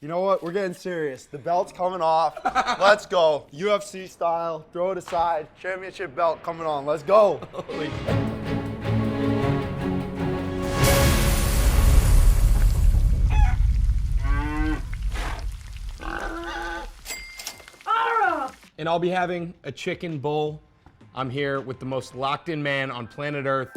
You know what? We're getting serious. The belt's coming off. Let's go. UFC style. Throw it aside. Championship belt coming on. Let's go. Holy. And I'll be having a chicken bowl. I'm here with the most locked-in man on planet Earth.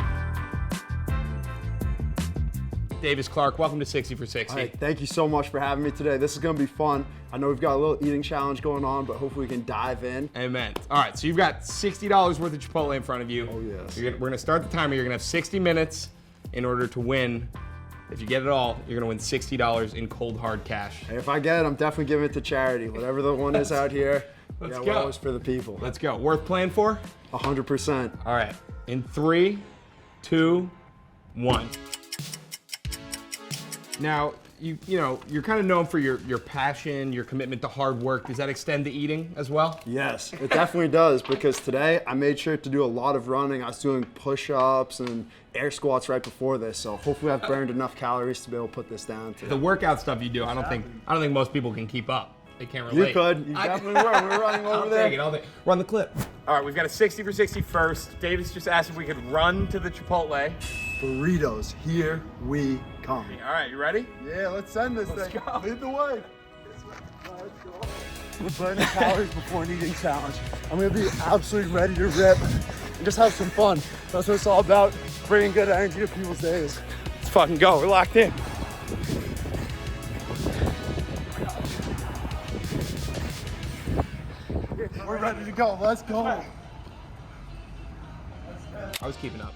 Davis Clarke, welcome to 60 for 60. All right, thank you so much for having me today. This is gonna be fun. I know we've got a little eating challenge going on, but hopefully we can dive in. Amen. All right, so you've got $60 worth of Chipotle in front of you. Oh, yes. We're gonna start the timer. You're gonna have 60 minutes in order to win. If you get it all, you're gonna win $60 in cold hard cash. Hey, if I get it, I'm definitely giving it to charity. Whatever the one is out here, Let's yeah, go. we're always for the people. Let's go. Worth playing for? 100%. All right, in 3, 2, 1. Now, you're kind of known for your passion, your commitment to hard work. Does that extend to eating as well? Yes, it definitely does, because today I made sure to do a lot of running. I was doing push-ups and air squats right before this, so hopefully I've burned enough calories to be able to put this down The today. workout stuff you do, I don't think most people can keep up. They can't relate. You could. You definitely were. We're running over there. I'll take it. Run the clip. All right, we've got a 60 for 60 first. Davis just asked if we could run to the Chipotle. Burritos, here we come. All right, you ready? Yeah, let's send this thing. go. Lead the way. We're burning calories before an eating challenge. I'm gonna be absolutely ready to rip and just have some fun. That's what it's all about, bringing good energy to people's days. Let's fucking go. We're locked in. We're ready to go. Let's go. I was keeping up.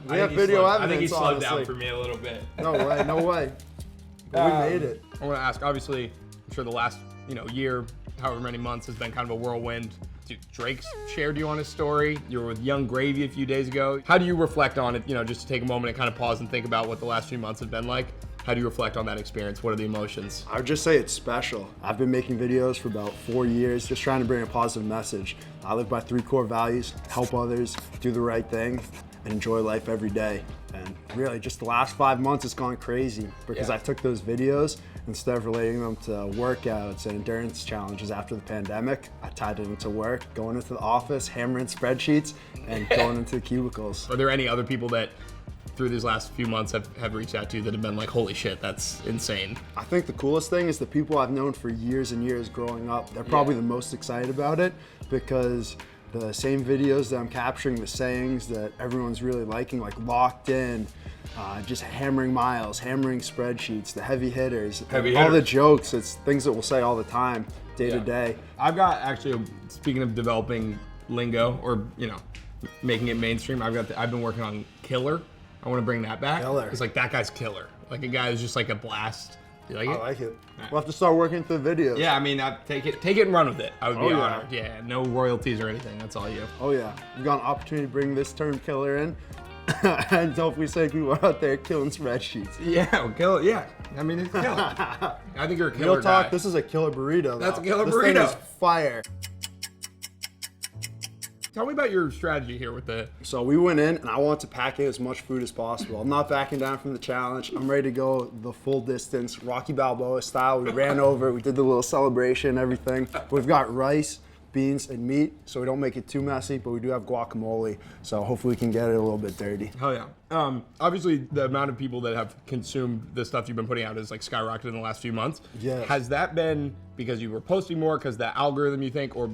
We have video I think he evidence, slowed down honestly. for me a little bit. No way, no way. But we made it. I want to ask, obviously, I'm sure the last year, however many months, has been kind of a whirlwind. Dude, Drake's shared you on his story. You were with Young Gravy a few days ago. How do you reflect on it, just to take a moment and kind of pause and think about what the last few months have been like? How do you reflect on that experience? What are the emotions? I would just say it's special. I've been making videos for about 4 years, just trying to bring a positive message. I live by 3 core values: help others, do the right thing, and enjoy life every day. And really, just the last 5 months has gone crazy because I took those videos, instead of relating them to workouts and endurance challenges after the pandemic, I tied it into work, going into the office, hammering spreadsheets, and going into the cubicles. Are there any other people that through these last few months have reached out to you that have been like, holy shit, that's insane? I think the coolest thing is the people I've known for years and years growing up. They're probably the most excited about it, because the same videos that I'm capturing, the sayings that everyone's really liking, like locked in, just hammering miles, hammering spreadsheets, the heavy hitters, all the jokes, it's things that we'll say all the time, day to day. I've got, actually, speaking of developing lingo or, making it mainstream, I've been working on killer. I want to bring that back. Killer. It's like, that guy's killer. Like a guy who's just like a blast. You like it? I like it. We'll have to start working through videos. Yeah, I mean, take it and run with it. I would be honored. Yeah, no royalties or anything. That's all you. Oh yeah, we've got an opportunity to bring this term killer in, and hopefully say people are out there killing spreadsheets. Yeah, kill it. Yeah, I mean, it's killer. I think you're a killer Real talk, guy. this is a killer burrito. That's though. a killer this burrito. Thing is fire. Tell me about your strategy here with the... So we went in, and I want to pack in as much food as possible. I'm not backing down from the challenge. I'm ready to go the full distance, Rocky Balboa style. We ran over, we did the little celebration and everything. We've got rice, beans, and meat, so we don't make it too messy, but we do have guacamole, so hopefully we can get it a little bit dirty. Hell yeah. Obviously, the amount of people that have consumed the stuff you've been putting out is like skyrocketed in the last few months. Yeah. Has that been because you were posting more, because the algorithm, you think, or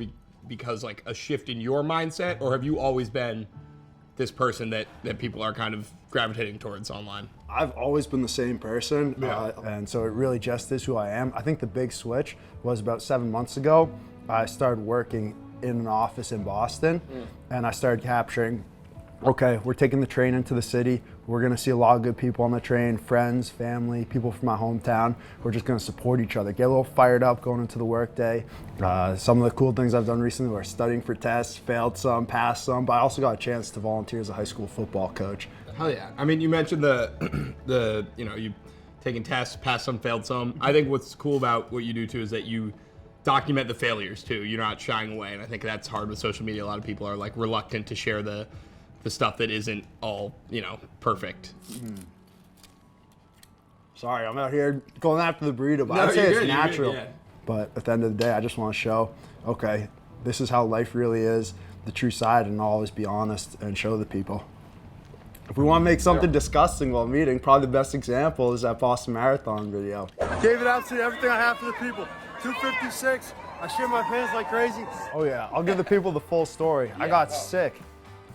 because like a shift in your mindset, or have you always been this person that people are kind of gravitating towards online? I've always been the same person, and so it really just is who I am. I think the big switch was about 7 months ago. I started working in an office in Boston, and I started capturing, okay, we're taking the train into the city. We're gonna see a lot of good people on the train, friends, family, people from my hometown. We're just gonna support each other, get a little fired up going into the workday. Some of the cool things I've done recently were studying for tests, failed some, passed some, but I also got a chance to volunteer as a high school football coach. Hell yeah. I mean, you mentioned you taking tests, passed some, failed some. I think what's cool about what you do too is that you document the failures too. You're not shying away, and I think that's hard with social media. A lot of people are like reluctant to share the stuff that isn't all, perfect. Sorry, I'm out here going after the burrito, but No, I'd say you're it's good, you're good, natural. yeah. But at the end of the day, I just want to show, okay, this is how life really is, the true side, and always be honest and show the people. If we want to make something disgusting while meeting, probably the best example is that Boston Marathon video. Gave it absolutely everything I have for the people. 256. I shit my pants like crazy. Oh yeah, I'll give the people the full story. I got sick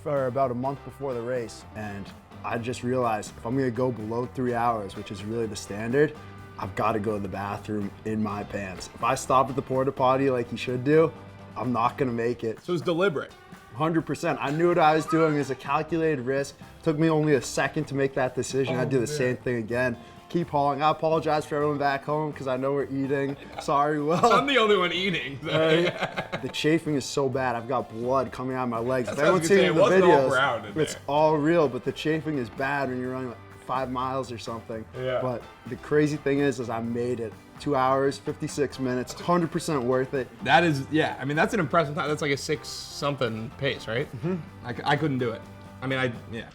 for about a month before the race, and I just realized if I'm gonna go below 3 hours, which is really the standard, I've got to go to the bathroom in my pants. If I stop at the porta potty like you should do, I'm not gonna make it. So it's deliberate. 100%. I knew what I was doing. It was a calculated risk. Took me only a second to make that decision. I'd do the same thing again. Keep hauling. I apologize for everyone back home because I know we're eating. Sorry, Will. I'm the only one eating. The chafing is so bad. I've got blood coming out of my legs. That's If what I was anyone's gonna say, seen it the wasn't all videos, brown in it's there. all real, but the chafing is bad when you're running like 5 miles or something. Yeah. But the crazy thing is I made it. 2 hours, 56 minutes, 100% worth it. That is, yeah. I mean, that's an impressive time. That's like a 6-something pace, right? Mm-hmm. I couldn't do it. I mean, yeah.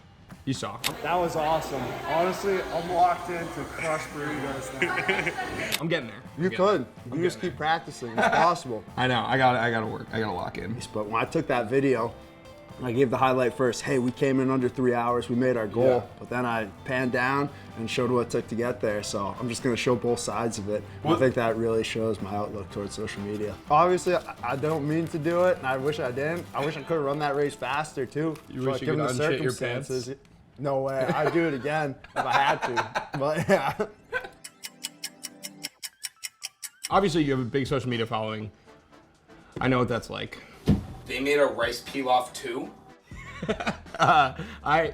You saw. That was awesome. Honestly, I'm locked into crush burritos now. I'm getting there. You could. You just keep practicing. It's possible. I know. I gotta work. I gotta lock in. But when I took that video, I gave the highlight first. Hey, we came in under 3 hours. We made our goal. Yeah. But then I panned down and showed what it took to get there. So I'm just going to show both sides of it. And I think that really shows my outlook towards social media. Obviously, I don't mean to do it, and I wish I didn't. I wish I could have run that race faster, too. You But wish you given could the unshit your pants? circumstances, no way. I'd do it again if I had to. But yeah. Obviously, you have a big social media following. I know what that's like. They made a rice pilaf too?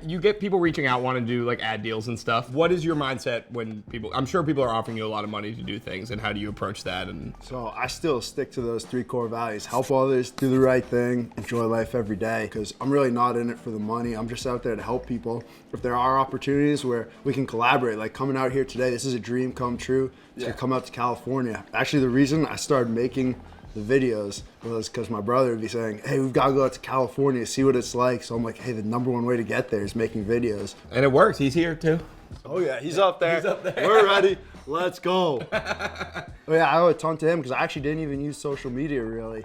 You get people reaching out, want to do like ad deals and stuff. What is your mindset when people? I'm sure people are offering you a lot of money to do things, and how do you approach that? And So I still stick to those 3 core values. Help others, do the right thing, enjoy life every day. Because I'm really not in it for the money. I'm just out there to help people. If there are opportunities where we can collaborate, like coming out here today, this is a dream come true to come out to California. Actually, the reason I started making the videos was because my brother would be saying, hey, we've got to go out to California, see what it's like. So I'm like, hey, the #1 way to get there is making videos. it works. He's here too. Oh yeah, he's up there. He's up there. We're ready. Let's go. Yeah, I owe a ton to him because I actually didn't even use social media really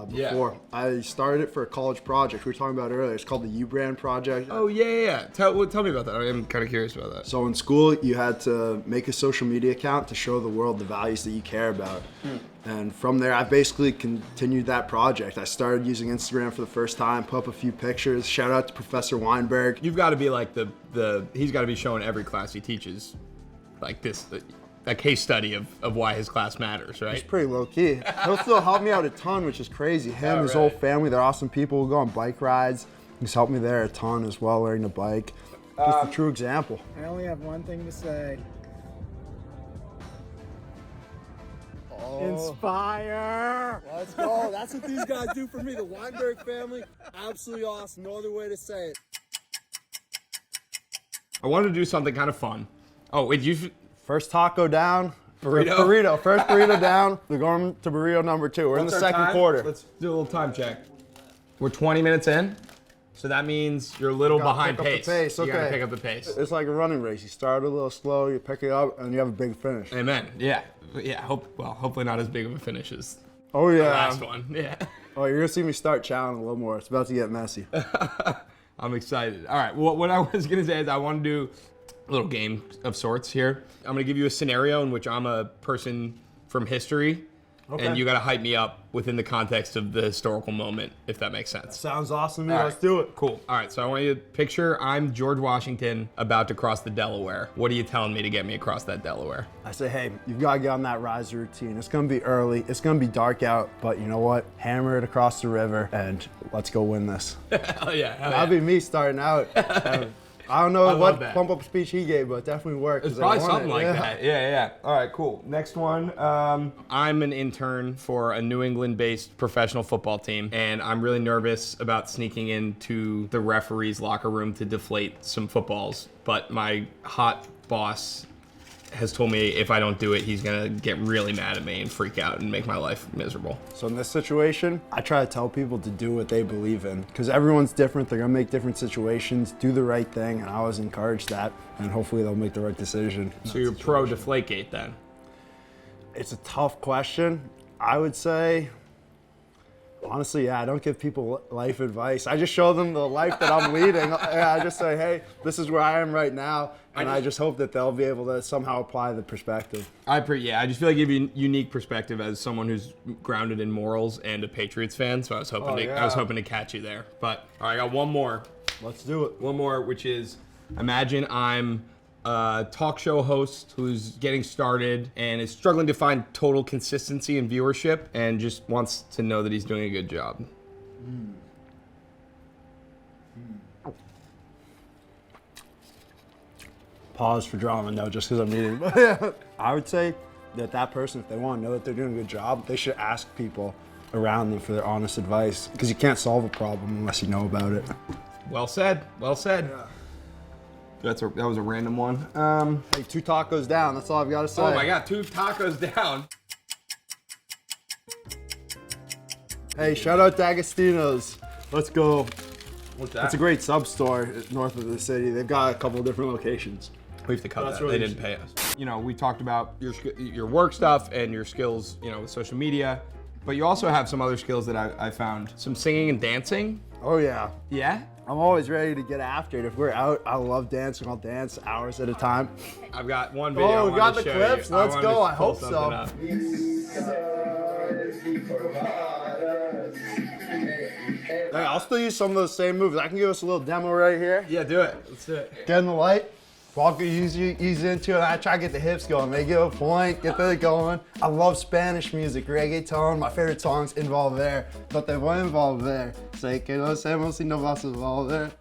before. I started it for a college project we were talking about earlier. It's called the U Brand Project. Oh yeah. Tell me about that. I'm kind of curious about that. So in school, you had to make a social media account to show the world the values that you care about. And from there, I basically continued that project. I started using Instagram for the first time, put up a few pictures. Shout out to Professor Weinberg. You've got to be like he's got to be showing every class he teaches, like this, a case study of why his class matters, right? It's pretty low key. He'll still help me out a ton, which is crazy. Him, his whole family, they're awesome people. We'll go on bike rides. He's helped me there a ton as well, learning to bike. Just a true example. I only have one thing to say. Inspire! Let's go. That's what these guys do for me. The Weinberg family, absolutely awesome. No other way to say it. I wanted to do something kind of fun. Oh, wait, First taco down. Burrito? First burrito down. We're going to burrito #2. We're in the second quarter. Let's do a little time check. We're 20 minutes in, so that means you're a little Gotta behind pick up the pace. pace, You gotta okay. pick up the pace. It's like a running race. You start a little slow, you pick it up, and you have a big finish. Amen. Yeah. Hopefully not as big of a finish as Oh the yeah. last one. Yeah. Oh, you're gonna see me start chowing a little more. It's about to get messy. I'm excited. All right. Well, what I was gonna say is I want to do a little game of sorts here. I'm gonna give you a scenario in which I'm a person from history, and you gotta hype me up within the context of the historical moment, if that makes sense. Sounds awesome to me. All Let's right. do it. Cool. All right. So I want you to picture I'm George Washington about to cross the Delaware. What are you telling me to get me across that Delaware? I say, hey, you've got to get on that rise routine. It's going to be early. It's going to be dark out, but you know what? Hammer it across the river, and let's go win this. Hell yeah. That'll be me starting out. I don't know love what that. pump-up speech he gave, but it definitely worked. It's 'cause I probably won something it. like Yeah. that. Yeah. All right, cool. Next one. I'm an intern for a New England-based professional football team, and I'm really nervous about sneaking into the referee's locker room to deflate some footballs. But my hot boss has told me if I don't do it, he's gonna get really mad at me and freak out and make my life miserable. So in this situation, I try to tell people to do what they believe in, because everyone's different. They're gonna make different situations, do the right thing, and I always encourage that, and hopefully they'll make the right decision. So you're pro Deflategate then? It's a tough question. I would say, honestly, yeah, I don't give people life advice. I just show them the life that I'm leading. Yeah, I just say, hey, this is where I am right now, and I just hope that they'll be able to somehow apply the perspective. I just feel like you have a unique perspective as someone who's grounded in morals and a Patriots fan. So I was hoping to catch you there. But all right, I got one more. Let's do it. One more, which is, imagine I'm a talk show host who's getting started and is struggling to find total consistency in viewership and just wants to know that he's doing a good job. Pause for drama, no, just because I'm eating. But yeah, I would say that person, if they want to know that they're doing a good job, they should ask people around them for their honest advice, because you can't solve a problem unless you know about it. Well said. Well said. Yeah. That was a random one. Hey, 2 tacos down, that's all I've got to say. Oh my God, 2 tacos down. Hey, shout out to Agostino's. Let's go. What's that? It's a great sub store north of the city. They've got a couple of different locations. We have to cut That's that. really They didn't pay us. You know, we talked about your work stuff and your skills, you know, with social media, but you also have some other skills that I found. Some singing and dancing. Oh yeah. Yeah? I'm always ready to get after it. If we're out, I love dancing. I'll dance hours at a time. I've got one video. Oh, we got the clips? Let's go. I hope so. Hey, I'll still use some of those same moves. I can give us a little demo right here. Yeah, do it. Let's do it. Get in the light. Walk ease into it. And I try to get the hips going. Make it a point. Get that going. I love Spanish music, reggaeton. My favorite songs involve there. But they won't involve there. Say que no sabemos si no vas a volver.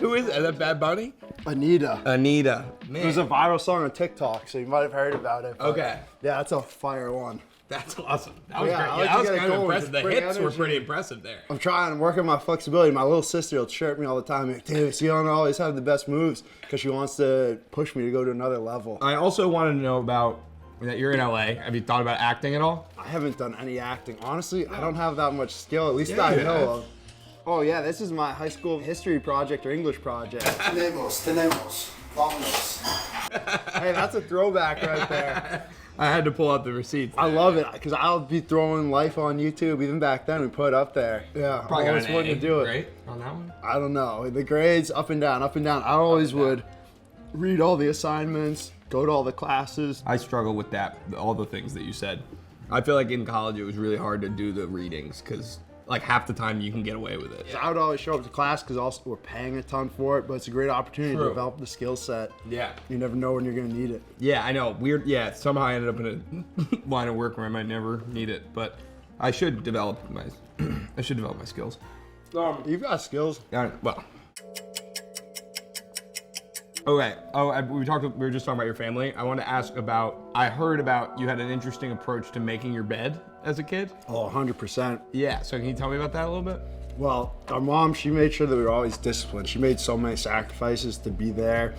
Who is that? Is that Bad Bunny? Anita. Anita. Man. It was a viral song on TikTok, so you might have heard about it. Okay. Yeah, that's a fire one. That's awesome. That was Yeah, great. I like Yeah, to that was get it kind of going, impressive. The just bring hits were energy. pretty impressive there. I'm trying to work on my flexibility. My little sister will chirp me all the time. Like, dude, so you don't always have the best moves, because she wants to push me to go to another level. I also wanted to know about that you're in LA. Have you thought about acting at all? I haven't done any acting. Honestly, I don't have that much skill, at least Yeah, that I you know have. of. Oh yeah, this is my high school history project or English project. Tenemos, vámonos. Hey, that's a throwback right there. I had to pull out the receipts. I love it, because I'll be throwing life on YouTube. Even back then, we put it up there. Yeah, Probably I got always an wanted A, to do it. right? On that one? I don't know. The grades up and down, up and down. I always would read all the assignments, go to all the classes. I struggle with that, all the things that you said. I feel like in college it was really hard to do the readings because like half the time you can get away with it. I would always show up to class because also we're paying a ton for it, but it's a great opportunity True. to develop the skill set. Yeah. You never know when you're going to need it. Yeah, I know. Weird. Yeah, somehow I ended up in a line of work where I might never need it, but I should develop my skills. You've got skills. Well. Okay. We were just talking about your family. I want to ask about. I heard about you had an interesting approach to making your bed as a kid. Oh, 100%. Yeah. So can you tell me about that a little bit? Well, our mom, she made sure that we were always disciplined. She made so many sacrifices to be there.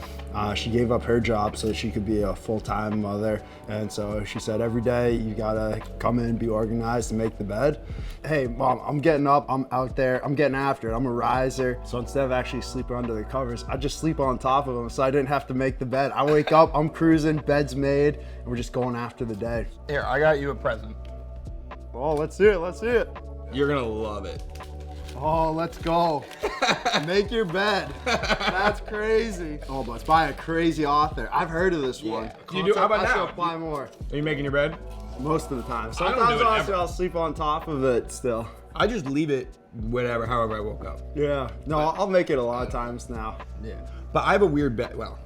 She gave up her job so that she could be a full-time mother. And so she said, every day you gotta come in, be organized, and make the bed. Hey, Mom, I'm getting up, I'm out there, I'm getting after it. I'm a riser. So instead of actually sleeping under the covers, I just sleep on top of them so I didn't have to make the bed. I wake up, I'm cruising, bed's made, and we're just going after the day. Here, I got you a present. Oh, let's see it, let's see it. You're gonna love it. Oh, let's go. Make your bed. That's crazy. Oh, but it's by a crazy author. I've heard of this one. You do? How about I should now? apply more. Are you making your bed? Most of the time. don't Sometimes do it honestly, ever. I'll sleep on top of it still. I just leave it however I woke up. Yeah. No, I'll make it a lot of times now. Yeah. But I have a weird bed. Well,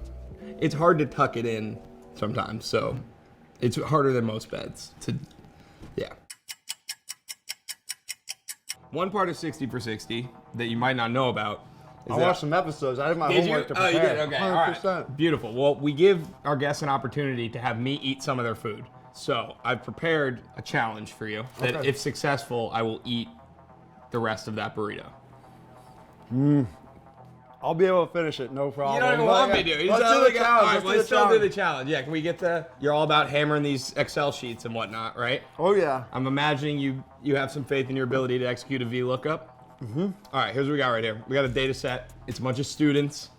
it's hard to tuck it in sometimes, so it's harder than most beds. Yeah. One part of 60 for 60 that you might not know about is I that- watched some episodes. I did my Did homework you? to Oh, prepare. you did? Okay. 100%. All right. Beautiful. Well, we give our guests an opportunity to have me eat some of their food. So I've prepared a challenge for you that Okay. if successful, I will eat the rest of that burrito. I'll be able to finish it, no problem. You don't even want me to. You Let's sound do like the a- challenge. All right, let's still do the challenge. Yeah, can we get the? You're all about hammering these Excel sheets and whatnot, right? Oh yeah. I'm imagining you have some faith in your ability to execute a VLOOKUP. Mm-hmm. All right, here's what we got right here. We got a data set. It's a bunch of students.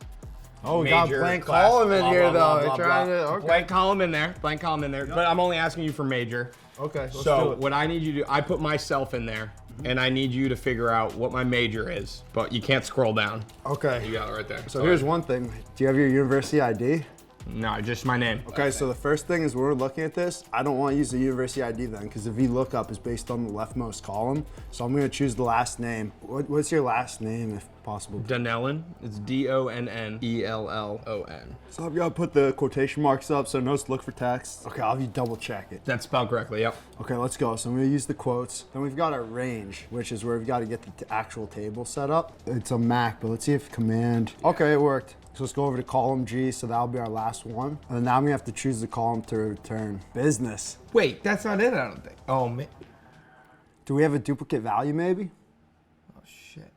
Oh, we got Major blank class, column in blah, here blah, blah, though. blah, They're trying blah. to. Okay. Blank column in there. Blank column in there. But I'm only asking you for major. Okay. Let's do So it. what I need you to do, I put myself in there, and I need you to figure out what my major is. But you can't scroll down. Okay. You got it right there. So here's one thing. Do you have your university ID? No, just my name. Okay, so the first thing is when we're looking at this, I don't want to use the university ID then because the VLOOKUP is based on the leftmost column. So I'm going to choose the last name. What's your last name if possible? Donnellon. It's Donnellon. So I've got to put the quotation marks up so it knows to look for text. Okay, I'll have you double check it. That's spelled correctly, yep. Okay, let's go. So I'm going to use the quotes. Then we've got our range, which is where we've got to get the actual table set up. It's a Mac, but let's see if command. Okay, it worked. So let's go over to column G, so that'll be our last one. And then now I'm gonna have to choose the column to return business. Wait, that's not it, I don't think. Oh, man. Do we have a duplicate value maybe? Oh, shit.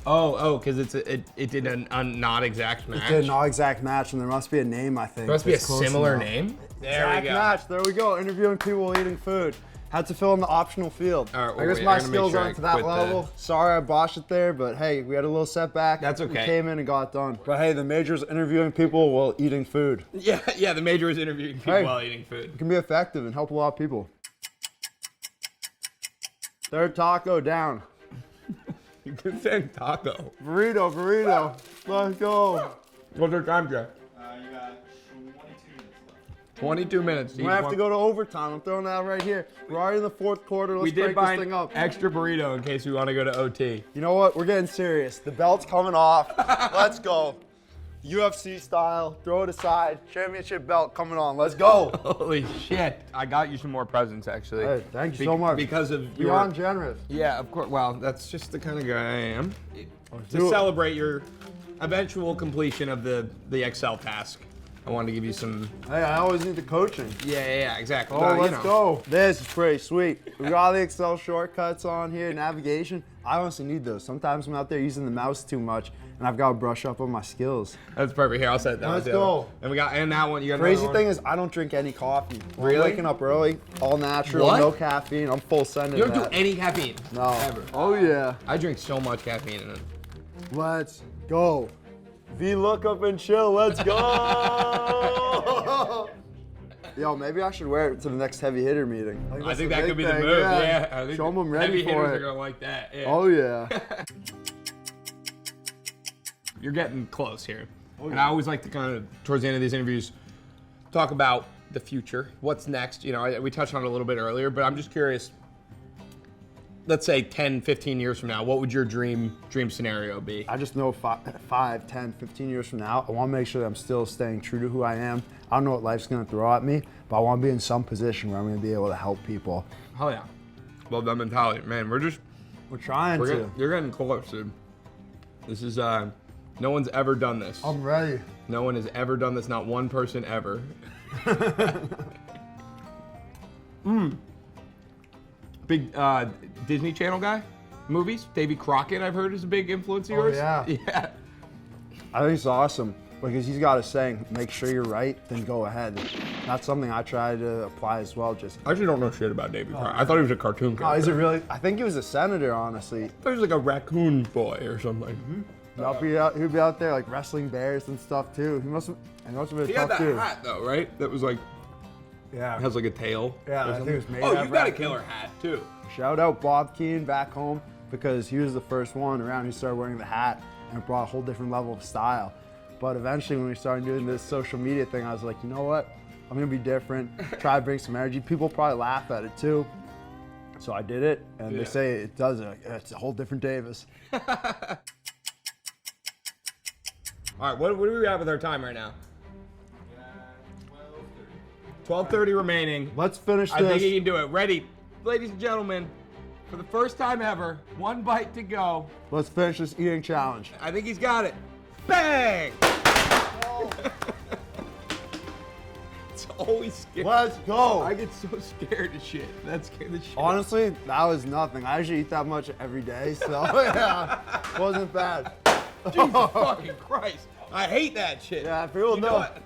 Oh, because it did a not exact match. It did not exact match, and there must be a name, I think. There must be a that's close similar enough. name. There Exact we go. match, there we go. Interviewing people while eating food. Had to fill in the optional field. All right, well, I guess wait, my I'm gonna make skills sure I aren't to that quit level. Sorry I botched it there, but hey, we had a little setback. That's okay. We came in and got it done. But hey, the major's interviewing people while eating food. Yeah, the major was interviewing people Hey. while eating food. It can be effective and help a lot of people. Third taco down. You can say taco. Burrito. Let's go. What's your time, Jack? You got 22 minutes. We have to go to overtime. I'm throwing that right here. We're already in the fourth quarter. Let's We did break buy this thing up. an extra burrito in case we want to go to OT. You know what? We're getting serious. The belt's coming off. Let's go. UFC style. Throw it aside. Championship belt coming on. Let's go. Holy shit. I got you some more presents, actually. Hey, thank you so much. Because of Beyond generous. Yeah, of course. Well, that's just the kind of guy I am. do To it. celebrate your eventual completion of the Excel task, I wanted to give you some. Hey, I always need the coaching. Yeah, exactly. Oh, Well, you let's know. go. This is pretty sweet. We got all the Excel shortcuts on here, navigation. I honestly need those. Sometimes I'm out there using the mouse too much, and I've got to brush up on my skills. That's perfect. Here, I'll set that. Let's with the other go. one. And we got that one. You got Crazy another thing one? is, I don't drink any coffee. When Really? I'm waking up early, all natural, What? no caffeine. I'm full sending You don't do that. any caffeine. No. Ever. Oh yeah. I drink so much caffeine in it. Let's go. VLOOKUP and chill. Let's go. Yo, maybe I should wear it to the next heavy hitter meeting. I that's think a that big could be the thing, move. Yeah. I think Show 'em I'm ready heavy for hitters it. are gonna like that. Yeah. Oh yeah. You're getting close here. And I always like to kind of, towards the end of these interviews, talk about the future. What's next? You know, we touched on it a little bit earlier, but I'm just curious. Let's say 10, 15 years from now, what would your dream scenario be? I just know 5, 10, 15 years from now, I want to make sure that I'm still staying true to who I am. I don't know what life's going to throw at me, but I want to be in some position where I'm going to be able to help people. Hell yeah. Love that mentality. Man, We're trying to. you're getting close, dude. This is, no one's ever done this. I'm ready. No one has ever done this, not one person ever. Big Disney Channel guy? Movies? Davy Crockett, I've heard, is a big influence of yours. yeah. Yeah. I think it's awesome because he's got a saying, make sure you're right, then go ahead. That's something I try to apply as well. Just, I actually don't know shit about Davy Crockett. I thought he was a cartoon oh, character. is it really? I think he was a senator, honestly. I thought he was like a raccoon boy or something. He'd be out there like wrestling bears and stuff too. He must have been He had tough that too. hat though, right? That was like, Yeah. has like a tail. Yeah, or I think it was something. made Oh, out you of got a raccoon. killer hat too. Shout out Bob Keane back home because he was the first one around who started wearing the hat and it brought a whole different level of style. But eventually when we started doing this social media thing, I was like, you know what? I'm gonna be different, try to bring some energy. People probably laugh at it too. So I did it and Yeah. they say it does it. It's a whole different Davis. All right, what do we have with our time right now? 12:30 remaining. Let's finish I think this. he can do it. Ready, ladies and gentlemen, for the first time ever, one bite to go. Let's finish this eating challenge. I think he's got it. Bang! It's always scary. Let's go. I get so scared of shit. That scared the shit. Honestly, that was nothing. I usually eat that much every day, so yeah, wasn't bad. Jesus fucking Christ. I hate that shit. Yeah, people You know know. what?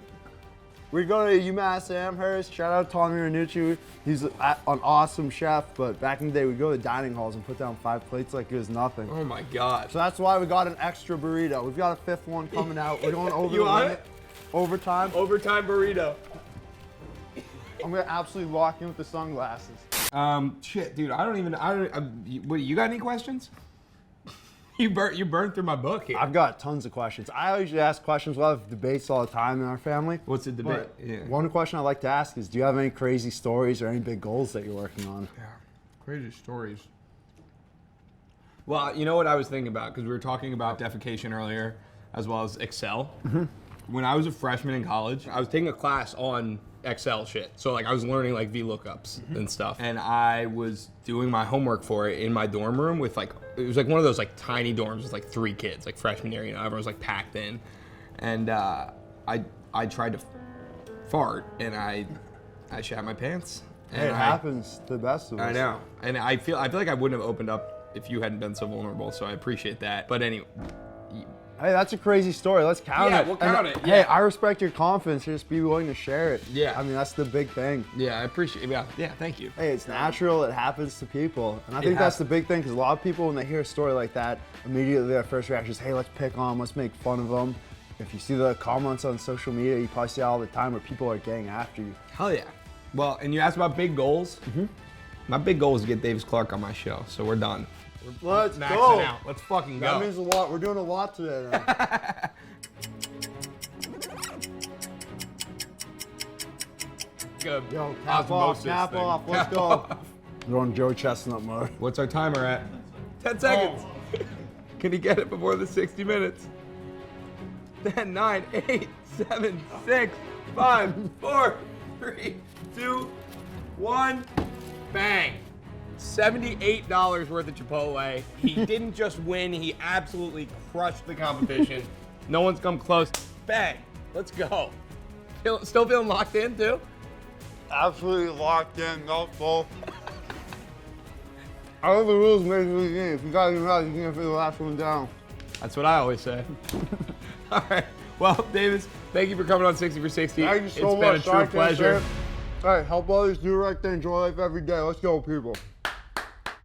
We go to UMass Amherst. Shout out Tommy Ranucci. He's an awesome chef, but back in the day, we'd go to dining halls and put down 5 plates like it was nothing. Oh my God. So that's why we got an extra burrito. We've got a 5th one coming out. We're going over You the want limit. Overtime. Overtime burrito. I'm gonna absolutely walk in with the sunglasses. Shit, dude, what, you got any questions? You burned through my book here. I've got tons of questions. I usually ask questions. We'll have debates all the time in our family. What's the debate? But Yeah. one question I like to ask is, do you have any crazy stories or any big goals that you're working on? Yeah, crazy stories. Well, you know what I was thinking about, because we were talking about defecation earlier, as well as Excel. When I was a freshman in college, I was taking a class on Excel shit. So like I was learning like VLOOKUPs and stuff. And I was doing my homework for it in my dorm room with like, it was like one of those like tiny dorms with like 3 kids, like freshman year, you know, everyone was like packed in. And I tried to fart and I shat my pants. And It happens to the best of us. I know. And I feel like I wouldn't have opened up if you hadn't been so vulnerable, so I appreciate that. But anyway. Hey, that's a crazy story. Let's count Yeah, it. we'll count it, Hey, yeah. I respect your confidence. Just be willing to share it. Yeah. I mean, that's the big thing. Yeah, I appreciate it. Yeah, thank you. Hey, it's natural. It happens to people. And I think that's the big thing, because a lot of people, when they hear a story like that, immediately their first reaction is, hey, let's pick on them, let's make fun of them. If you see the comments on social media, you probably see it all the time where people are getting after you. Hell yeah. Well, and you asked about big goals. My big goal is to get Davis Clarke on my show, so we're done. Let's Maxing go. out. Let's fucking That go. means a lot. We're doing a lot today. Then. Yo, cap off, cap off. Let's go. We're on Joe Chestnut mode. What's our timer at? 10 seconds. Can he get it before the 60 minutes? 10, 9, 8, 7, 6, 5, 4, 3, 2, 1. Bang. $78 worth of Chipotle. He didn't just win, he absolutely crushed the competition. No one's come close. Bang. Let's go. Still feeling locked in, too? Absolutely locked in, no full. I know the rules make the game. If you got it right, you can't figure the last one down. That's what I always say. All right. Well, Davis, thank you for coming on 60 for 60. Thank you so It's much. been a true pleasure. All right, help others do the right thing. Enjoy life every day. Let's go, people.